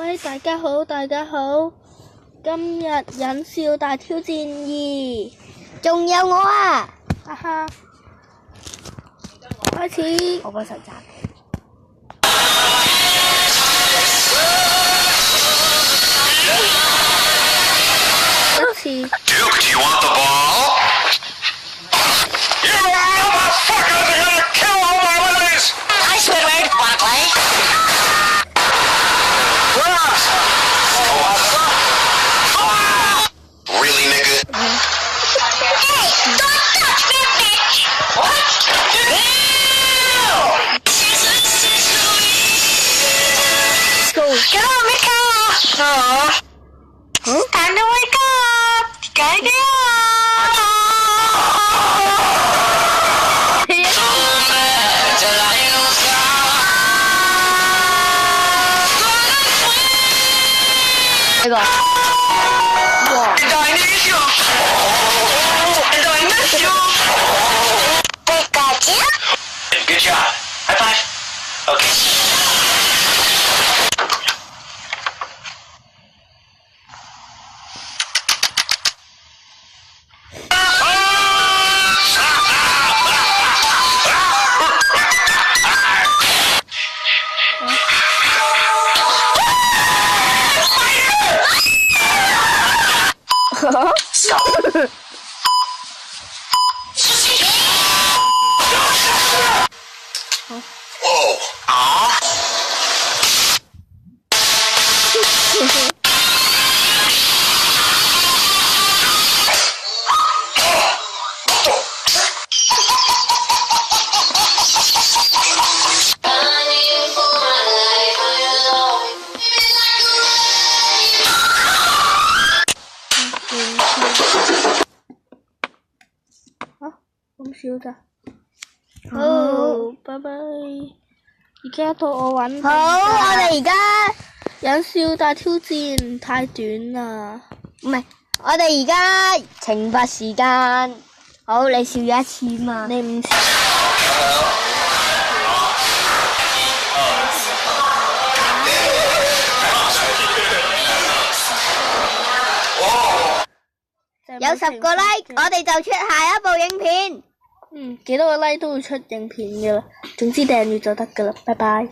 嗨，大家好，大家好。今日忍笑大挑戰2，仲有我啊！哈哈，開始。我嗰手揸。一次。 Duke, do you want the ball? You motherfuckers are gonna kill all my willies! Hi, Squidward. Wanna play? Ross! Really, nigga? Hey, don't touch me, bitch! What? Go. Get on, Mika! Huh? It's time to wake up! Gotta get up!呢個 And I need you! And I miss you! Pikachu? Good job. High five. Okay. Whoa. Aw.咁少咋？好，拜拜。而家到我揾。好，我哋而家忍笑大挑戰太短啦。唔係，我哋而家懲罰時間。好，你笑咗一次嘛？你唔笑。有10個 like，我哋就出下一部影片。幾多個 like 都會出影片噶啦。總之訂閱就得噶啦，拜拜。